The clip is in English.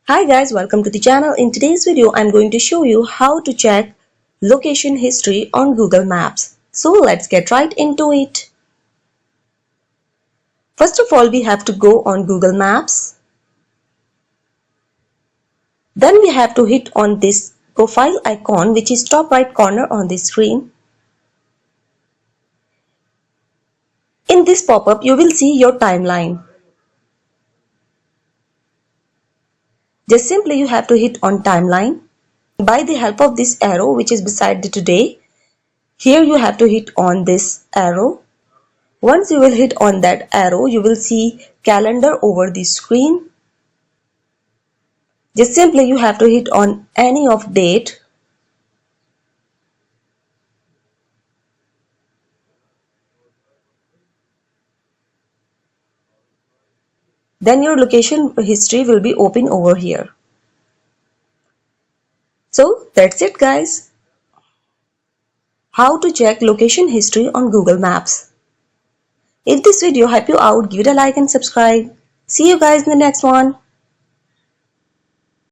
Hi guys, welcome to the channel. In today's video, I'm going to show you how to check location history on Google Maps. So let's get right into it. First of all, we have to go on Google Maps. Then we have to hit on this profile icon, which is top right corner on the screen. In this pop-up, you will see your timeline. Just simply you have to hit on timeline. By the help of this arrow which is beside the today, here you have to hit on this arrow. Once you will hit on that arrow, you will see calendar over the screen. Just simply you have to hit on any of date. Then your location history will be open over here. So that's it guys. How to check location history on Google Maps. If this video helped you out, give it a like and subscribe. See you guys in the next one.